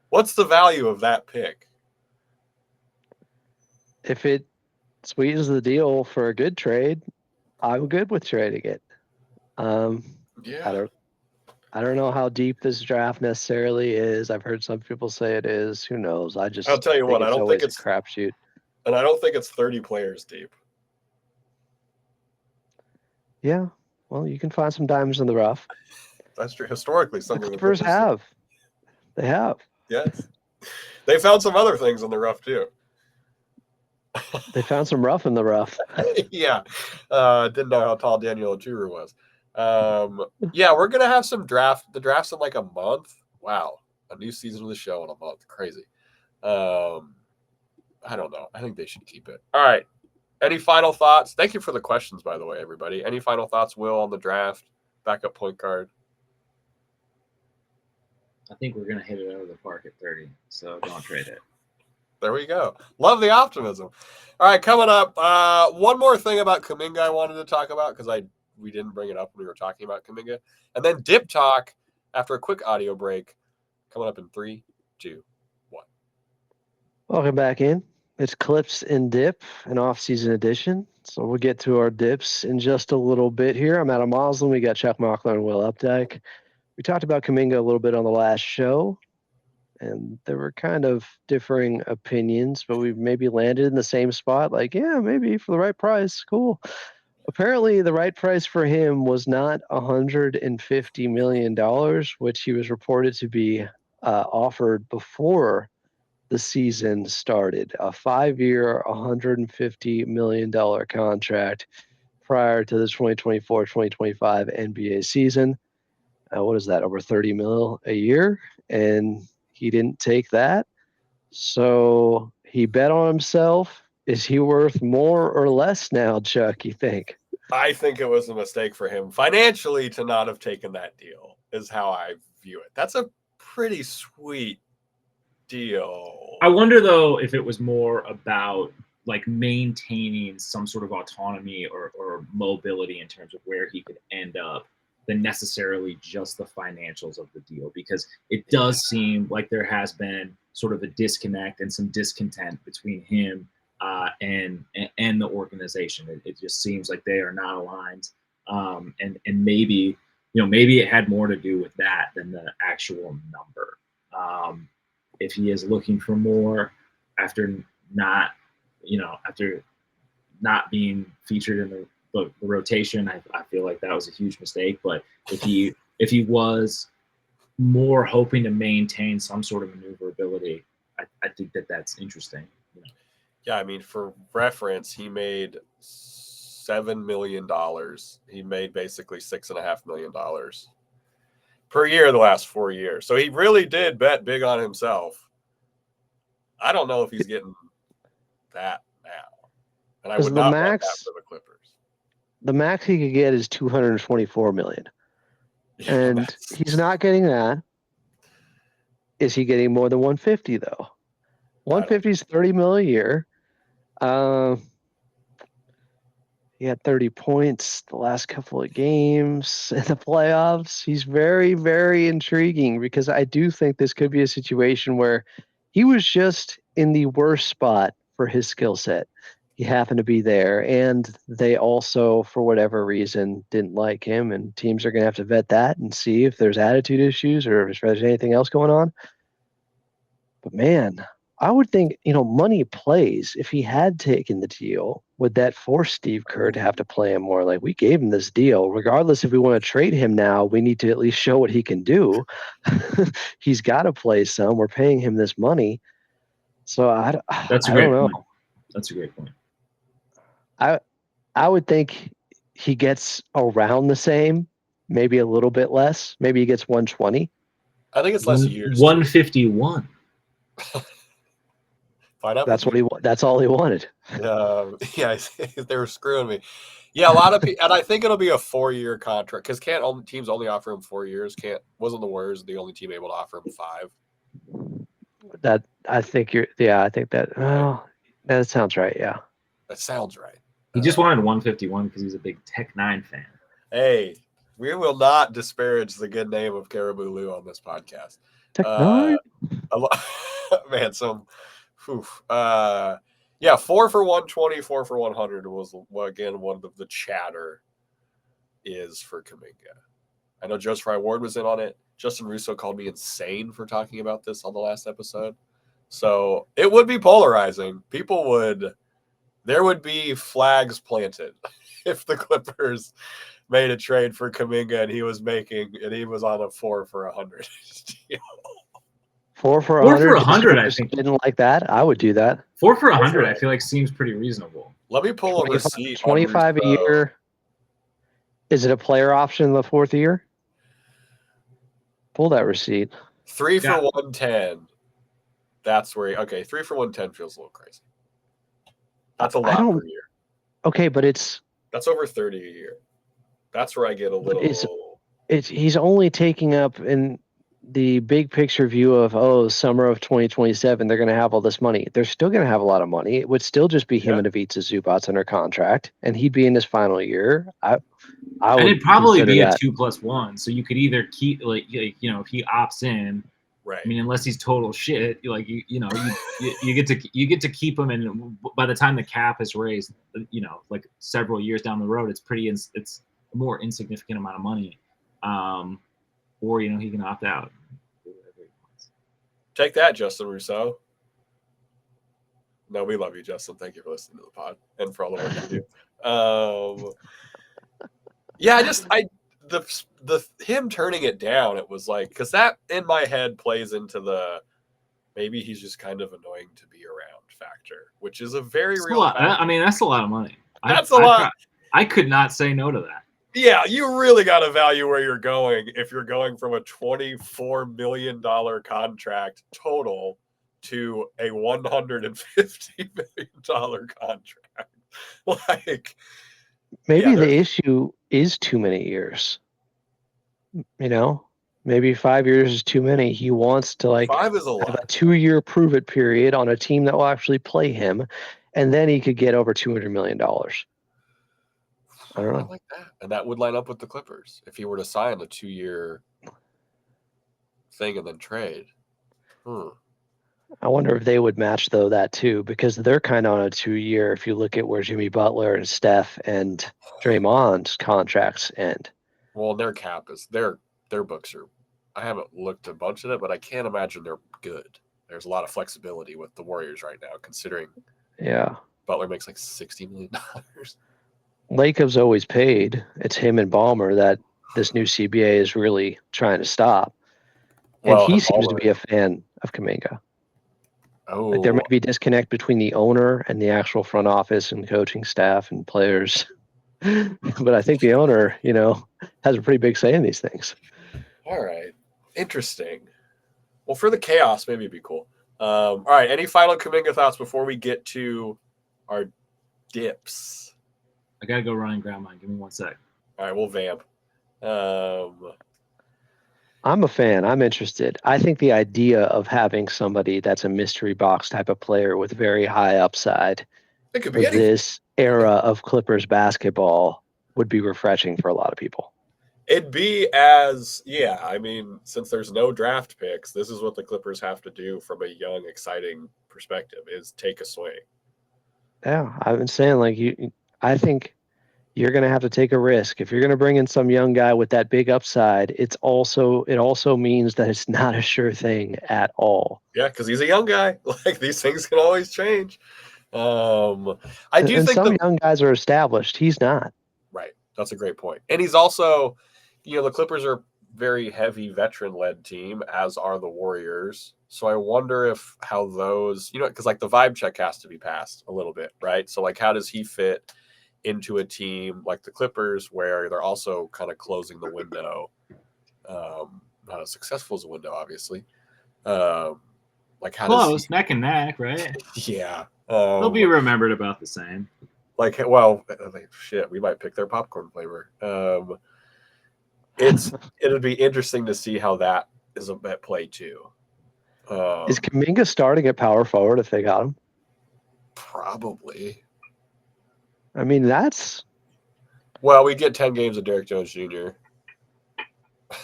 What's the value of that pick? If it sweetens the deal for a good trade, I'm good with trading it. Yeah. I don't know how deep this draft necessarily is. I've heard some people say it is. Who knows? I'll tell you what, I don't think it's a crapshoot. And I don't think it's 30 players deep. Yeah. Well, you can find some diamonds in the rough. That's true. Historically, The something Clippers have. They have. Yes. They found some other things in the rough too. They found some rough in the rough. Yeah. Didn't know how tall Daniel Ojuru was. Yeah, we're going to have some draft. The draft's in like a month. Wow. A new season of the show in a month. Crazy. I don't know. I think they should keep it. All right. Any final thoughts? Thank you for the questions, by the way, everybody. Any final thoughts, Will, on the draft? Backup point guard. I think we're going to hit it out of the park at 30, so don't trade it. There we go. Love the optimism. All right, coming up, one more thing about Kuminga I wanted to talk about because we didn't bring it up when we were talking about Kuminga. And then Dip Talk after a quick audio break coming up in 3, 2, 1. Welcome back in. It's Clips and Dip, an off-season edition. So we'll get to our dips in just a little bit here. I'm Adam Moslem. We got Chuck Mockler and Will Updike. We talked about Kuminga a little bit on the last show, and there were kind of differing opinions, but we maybe landed in the same spot. Like, yeah, maybe for the right price. Cool. Apparently, the right price for him was not $150 million, which he was reported to be offered before the season started. A 5-year, $150 million contract prior to the 2024-2025 NBA season. What is that? Over 30 mil a year, and he didn't take that. So he bet on himself. Is he worth more or less now, Chuck, you think? I think it was a mistake for him financially to not have taken that deal is how I view it. That's a pretty sweet deal. I wonder, though, if it was more about like maintaining some sort of autonomy or mobility in terms of where he could end up than necessarily just the financials of the deal, because it does seem like there has been sort of a disconnect and some discontent between him and the organization. It just seems like they are not aligned, and maybe it had more to do with that than the actual number. If he is looking for more after not being featured in the rotation, I feel like that was a huge mistake. But if he was more hoping to maintain some sort of maneuverability, I think that's interesting. Yeah, I mean, for reference, he made $7 million. He made basically $6.5 million per year the last 4 years. So he really did bet big on himself. I don't know if he's getting that now. And I would not want that for the Clippers. The max he could get is $224 million. Yeah, and he's not getting that. Is he getting more than 150 though? 150 is 30 mil a year. He had 30 points the last couple of games in the playoffs. He's very, very intriguing because I do think this could be a situation where he was just in the worst spot for his skill set. He happened to be there, and they also, for whatever reason, didn't like him, and teams are going to have to vet that and see if there's attitude issues or if there's anything else going on. But man, I would think, money plays. If he had taken the deal, would that force Steve Kerr to have to play him more? Like, we gave him this deal. Regardless if we want to trade him now, we need to at least show what he can do. He's got to play some. We're paying him this money. So I don't know. That's a great point. I would think he gets around the same, maybe a little bit less. Maybe he gets 120. I think it's less years. 151. Find out. That's that's all he wanted. Yeah, they were screwing me. Yeah, a lot of people, and I think it'll be a 4-year contract because teams only offer him 4 years? Wasn't the Warriors the only team able to offer him 5? That I think I think that. Well, that sounds right. Yeah. That sounds right. He just wanted 151 because he's a big Tech 9 fan. Hey, we will not disparage the good name of Caribou Lou on this podcast. Tech 9. Man, yeah, 4 for 120, 4 for 100 was again one of the chatter is for Kuminga. I know Joe Fry Ward was in on it. Justin Russo called me insane for talking about this on the last episode. So it would be polarizing. There would be flags planted if the Clippers made a trade for Kuminga and he was on a 4 for 100 deal. 4 for 100. 4 for 100. I think didn't like that. I would do that. 4 for 100. I feel like seems pretty reasonable. Let me pull a receipt. 25 a year. Is it a player option in the 4th year? Pull that receipt. 3 for 110. That's where 3 for 110 feels a little crazy. That's a lot per year. Okay, but that's over 30 a year. That's where I get a little. He's only taking up in the big picture view of summer of 2027. They're going to have all this money. They're still going to have a lot of money. It would still just be him and Ivica Zubac under contract, and he'd be in his final year. I would. And it'd probably be that. a 2+1. So you could either keep if he opts in. Right. I mean, unless he's total shit, you get to keep him, and by the time the cap is raised, like several years down the road, it's a more insignificant amount of money, or he can opt out. Take that, Justin Russo. No, we love you, Justin. Thank you for listening to the pod and for all the work you do. Yeah, the him turning it down, it was like, because that in my head plays into the maybe he's just kind of annoying to be around factor, which is a very real factor. I mean, that's a lot of money. That's a lot. I could not say no to that. Yeah, you really got to value where you're going if you're going from a $24 million contract total to a $150 million contract. Like, maybe the issue is too many years. Maybe 5 years is too many. He wants to 5 is a lot. Have a 2-year prove it period on a team that will actually play him, and then he could get over $200 million. I don't know. I like that. And that would line up with the Clippers if he were to sign a 2-year thing and then trade. I wonder if they would match that too, because they're kind of on a 2-year. If you look at where Jimmy Butler and Steph and Draymond's contracts end. Well, their cap is their books are. I haven't looked a bunch at it, but I can't imagine they're good. There's a lot of flexibility with the Warriors right now, considering. Yeah. Butler makes like $60 million. Lacob's always paid. It's him and Ballmer that this new CBA is really trying to stop. And he seems to be a fan of Kuminga. Oh. There may be a disconnect between the owner and the actual front office and coaching staff and players. But I think the owner, has a pretty big say in these things. All right. Interesting. Well, for the chaos, maybe it'd be cool. All right. Any final Kuminga thoughts before we get to our dips? I got to go run and grab mine. Give me 1 sec. All right. We'll vamp. I'm a fan. I'm interested. I think the idea of having somebody that's a mystery box type of player with very high upside it could be for this era of Clippers basketball would be refreshing for a lot of people. It'd be since there's no draft picks, this is what the Clippers have to do from a young, exciting perspective is take a swing. Yeah, I've been saying I think you're going to have to take a risk. If you're going to bring in some young guy with that big upside, it also means that it's not a sure thing at all. Yeah, because he's a young guy. These things can always change. I do think some young guys are established. He's not. Right. That's a great point. And he's also, the Clippers are a very heavy veteran-led team, as are the Warriors. So I wonder how those, because the vibe check has to be passed a little bit, right? So how does he fit into a team like the Clippers, where they're also kind of closing the window. Not as successful as a window, obviously. Like how Close, does neck and neck, right? yeah. They'll be remembered about the same. Like, well, shit, we might pick their popcorn flavor. It'll be interesting to see how that is at play too. Is Kuminga starting at power forward if they got him? Probably. I mean, that's Well, we get 10 games of Derrick Jones Jr.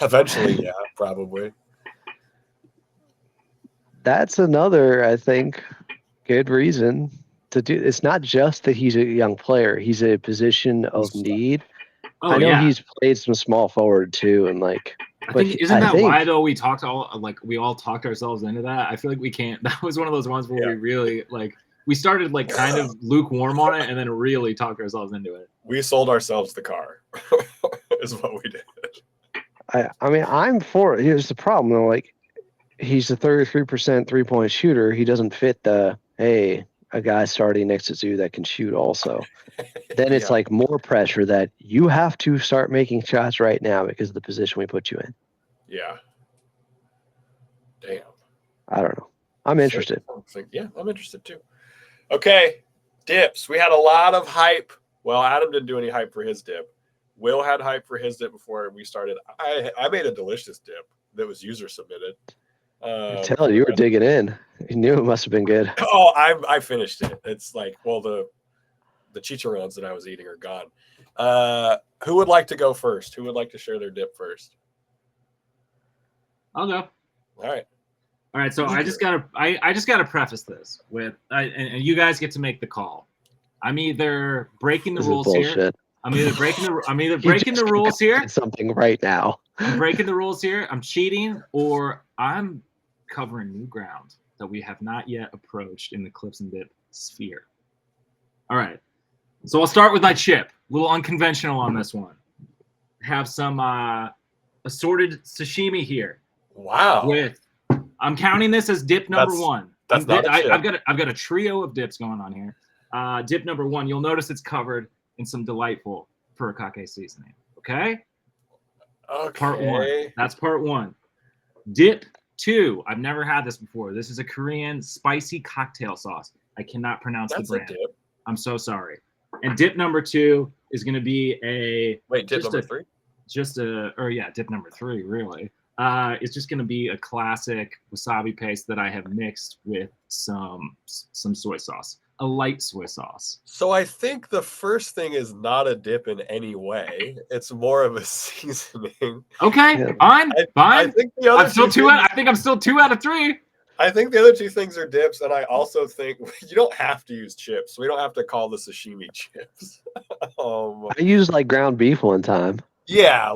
Eventually, yeah, probably. that's another, I think, good reason to do. It's not just that he's a young player; he's a position of need. Oh, I know yeah. he's played some small forward too, and like. I But think isn't that why though we all talked ourselves into that? I feel like we can't. That was one of those ones where we really we started kind of lukewarm on it and then really talked ourselves into it. We sold ourselves the car, is what we did. I mean, I'm for it. Here's the problem though. Like, he's a 33% 3-point shooter. He doesn't fit the a guy starting next to Zoo that can shoot also. Then it's like more pressure that you have to start making shots right now because of the position we put you in. Yeah. Damn. I don't know. I'm interested. Yeah, I'm interested too. Okay, dips. We had a lot of hype. Well, Adam didn't do any hype for his dip. Will had hype for his dip before we started. I made a delicious dip that was user submitted. I tell you were digging in. You knew it must have been good. Oh, I finished it. It's like, well, the chicharrones that I was eating are gone. Who would like to go first? Who would like to share their dip first? I'll go. All right. So I just gotta preface this with, and you guys get to make the call. I'm either breaking the rules here. I'm either breaking the rules here. Something right now. I'm breaking the rules here. I'm cheating, or I'm covering new ground that we have not yet approached in the Clips and Dip sphere. All right. So I'll start with my chip. A little unconventional on this one. Have some assorted sashimi here. Wow. I'm counting this as dip number one. That's not a chip. I've got a trio of dips going on here. Dip number one, you'll notice it's covered in some delightful furikake seasoning. Okay? Part one. That's part one. Dip two. I've never had this before. This is a Korean spicy cocktail sauce. I cannot pronounce the brand. Dip. I'm so sorry. And dip number two is going to be dip number three? Dip number three, really. It's just going to be a classic wasabi paste that I have mixed with some soy sauce, a light soy sauce. So I think the first thing is not a dip in any way. It's more of a seasoning. Okay, fine. I think the other I think I'm still 2 out of 3. I think the other two things are dips, and I also think you don't have to use chips. We don't have to call the sashimi chips. I used ground beef one time. Yeah,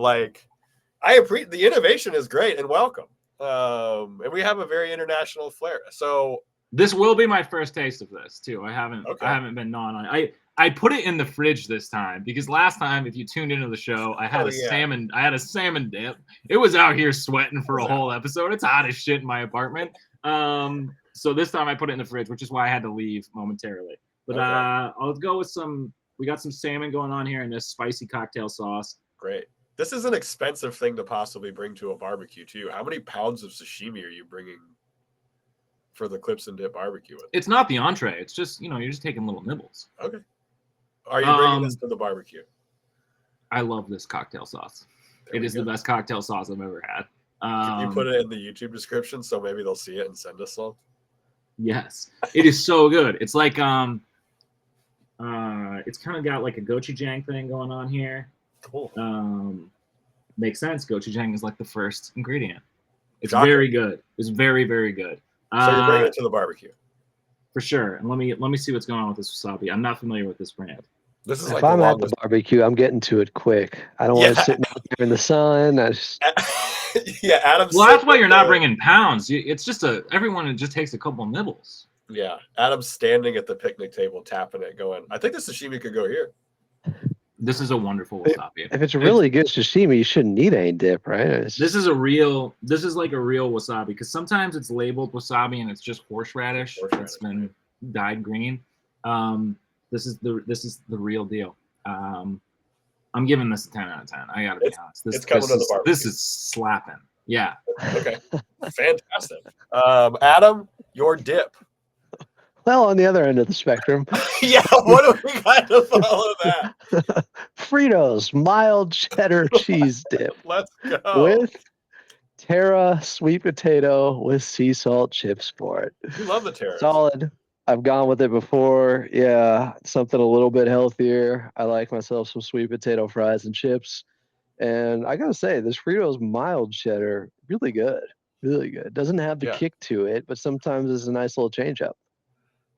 I appreciate the innovation is great and welcome. And we have a very international flair. So this will be my first taste of this too. I haven't been gnawing on it. I put it in the fridge this time because last time, if you tuned into the show, I had salmon. I had a salmon dip. It was out here sweating for a whole episode. It's hot as shit in my apartment. So this time I put it in the fridge, which is why I had to leave momentarily. But I'll go with we got some salmon going on here in this spicy cocktail sauce. Great. This is an expensive thing to possibly bring to a barbecue too. How many pounds of sashimi are you bringing for the Clips and Dip barbecue? It's not the entree. It's just, you're just taking little nibbles. Okay. Are you bringing this to the barbecue? I love this cocktail sauce. It is the best cocktail sauce I've ever had. Can you put it in the YouTube description so maybe they'll see it and send us some? Yes, it is so good. It's it's kind of got a gochujang thing going on here. Cool. Makes sense. Gochujang is the first ingredient. It's very good. It's very, very good. So you're bringing it to the barbecue for sure. And let me see what's going on with this wasabi. I'm not familiar with this brand. This is if I'm at the barbecue, I'm getting to it quick. I don't want to sit out there in the sun. Adam's. Well, that's why you're not bringing pounds. It's just everyone just takes a couple nibbles. Yeah, Adam's standing at the picnic table, tapping it, going, "I think the sashimi could go here." This is a wonderful wasabi. If it's really good sashimi, you shouldn't need any dip, right? This is a real wasabi because sometimes it's labeled wasabi and it's just horseradish that's been dyed green. This is the real deal. I'm giving this a 10 out of 10. I gotta be honest. It's coming to the barbecue. This is slapping. Yeah. Okay. Fantastic. Adam, your dip. Well, on the other end of the spectrum, Yeah, what do we got to follow that? Fritos mild cheddar cheese dip Let's go. with Terra sweet potato with sea salt chips for it. You love the Terras. Solid. I've gone with it before. Yeah, something a little bit healthier. I like myself some sweet potato fries and chips. And I gotta say, this Fritos mild cheddar, really good. Really good. Doesn't have the kick to it, but sometimes it's a nice little change up.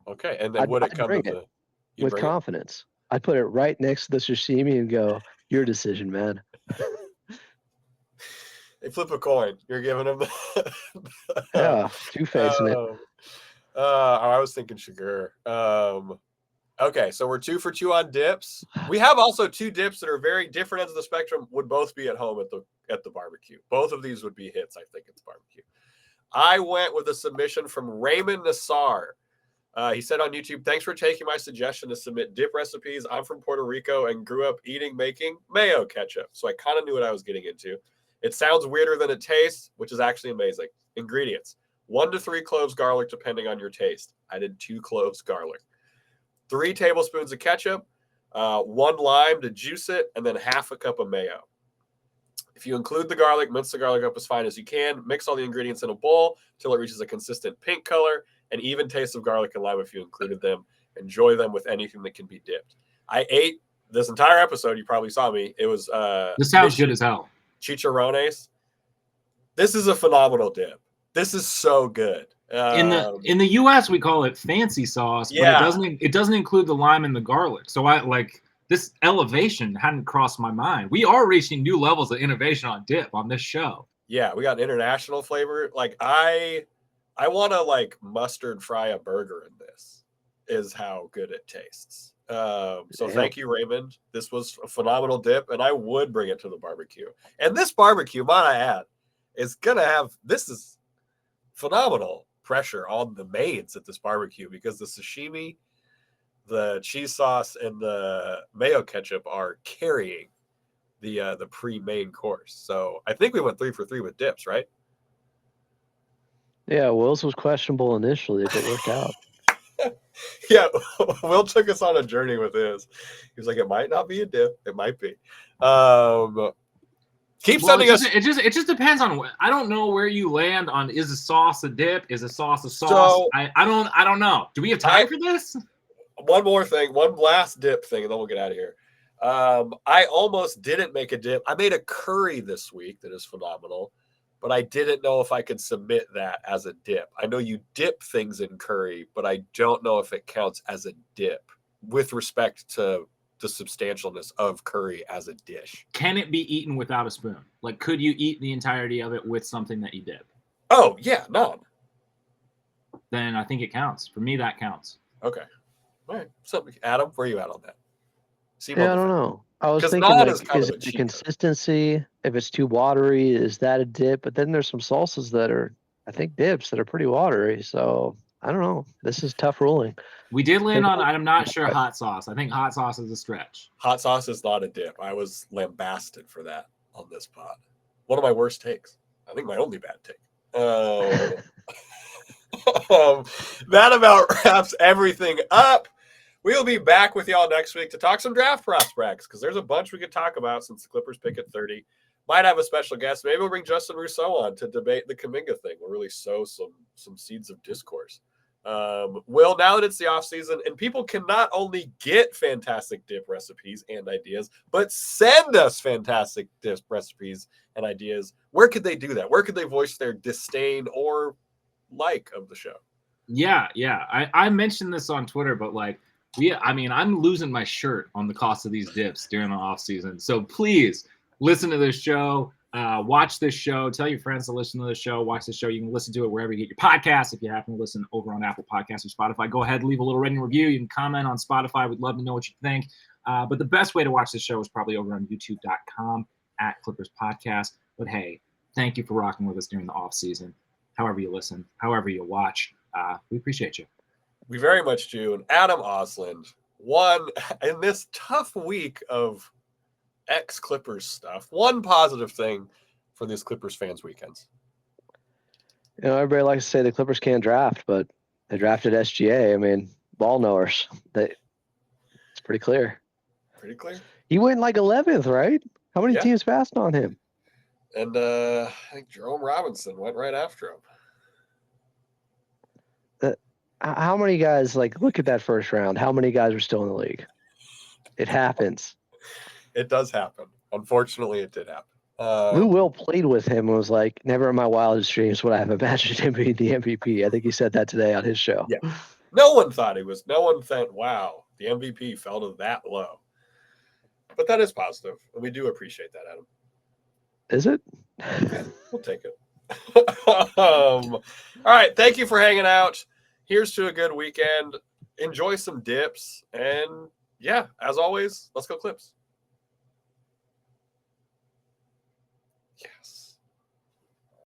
Okay, and then would it come to the with confidence? I'd put it right next to the sashimi and go, your decision, man. They flip a coin. You're giving them yeah, two-facing it. I was thinking sugar. Okay, so we're 2 for 2 on dips. We have also 2 dips that are very different ends of the spectrum. Would both be at home at the barbecue. Both of these would be hits, I think, at the barbecue. I went with a submission from Raymond Nassar. He said on YouTube, thanks for taking my suggestion to submit dip recipes. I'm from Puerto Rico and grew up making mayo ketchup. So I kind of knew what I was getting into. It sounds weirder than it tastes, which is actually amazing. Ingredients: 1 to 3 cloves garlic, depending on your taste. I did 2 cloves garlic. 3 tablespoons of ketchup, 1 lime to juice it, and then half a cup of mayo. If you include the garlic, mince the garlic up as fine as you can. Mix all the ingredients in a bowl until it reaches a consistent pink color, an even taste of garlic and lime if you included them. Enjoy them with anything that can be dipped. I ate this entire episode. You probably saw me. It was this sounds good as hell. Chicharrones. This is a phenomenal dip. This is so good. In the US we call it fancy sauce, but it doesn't include the lime and the garlic. So I like this elevation hadn't crossed my mind. We are reaching new levels of innovation on dip on this show. Yeah, we got international flavor. Like I want to like mustard fry a burger in this. Is how good it tastes. So thank you, Raymond. This was a phenomenal dip, and I would bring it to the barbecue. And this barbecue, might I add, is gonna have is phenomenal pressure on the maids at this barbecue because the sashimi, the cheese sauce, and the mayo ketchup are carrying the pre-main course. So I think we went 3 for 3 with dips, right? Yeah, Will's was questionable initially, but it worked out. Yeah, Will took us on a journey with his. He was like, it might not be a dip. It might be. Sending us. It just depends on. I don't know where you land on. Is a sauce a dip? Is a sauce a sauce? So, I don't know. Do we have time for this? One more thing. One last dip thing, and then we'll get out of here. I almost didn't make a dip. I made a curry this week that is phenomenal, but I didn't know if I could submit that as a dip. I know you dip things in curry, but I don't know if it counts as a dip with respect to the substantialness of curry as a dish. Can it be eaten without a spoon? Like, could you eat the entirety of it with something that you dip? Oh, yeah, no. Then I think it counts. For me, that counts. Okay. All right. So, Adam, where are you at on that? I don't know. I was thinking, like, is it the consistency? If it's too watery, is that a dip? But then there's some salsas that are, I think, dips that are pretty watery. So I don't know. This is tough ruling. We did land on, I'm not sure, hot sauce. I think hot sauce is a stretch. Hot sauce is not a dip. I was lambasted for that on this pod. One of my worst takes. I think my only bad take. That about wraps everything up. We'll be back with y'all next week to talk some draft prospects because there's a bunch we could talk about since the Clippers pick at 30. Might have a special guest. Maybe we'll bring Justin Rousseau on to debate the Kuminga thing. We'll really sow some seeds of discourse. Will, now that it's the offseason and people can not only get fantastic dip recipes and ideas, but send us fantastic dip recipes and ideas, where could they do that? Where could they voice their disdain or like of the show? Yeah. I mentioned this on Twitter, but like, I'm losing my shirt on the cost of these dips during the off season. So please listen to this show, watch this show, tell your friends to listen to the show, watch the show. You can listen to it wherever you get your podcasts. If you happen to listen over on Apple Podcasts or Spotify, go ahead, leave a little rating review. You can comment on Spotify. We'd love to know what you think. But the best way to watch this show is probably over on youtube.com @Clippers Podcast. But hey, thank you for rocking with us during the off season. However you listen, however you watch, we appreciate you. We very much do. And Adam Osland, one in this tough week of ex-Clippers stuff, one positive thing for these Clippers fans' weekends. You know, everybody likes to say the Clippers can't draft, but they drafted SGA. I mean, ball knowers. It's pretty clear. Pretty clear. He went like 11th, right? How many Yeah. teams passed on him? And I think Jerome Robinson went right after him. How many guys, like, look at that first round. How many guys were still in the league? It happens. It does happen. Unfortunately, it did happen. Lou Will played with him and was like, never in my wildest dreams would I have imagined him being the MVP. I think he said that today on his show. Yeah. No one thought he was. No one thought, wow, the MVP fell to that low. But that is positive, and we do appreciate that, Adam. Is it? Yeah, we'll take it. All right. Thank you for hanging out. Here's to a good weekend. Enjoy some dips. And, yeah, as always, let's go Clips.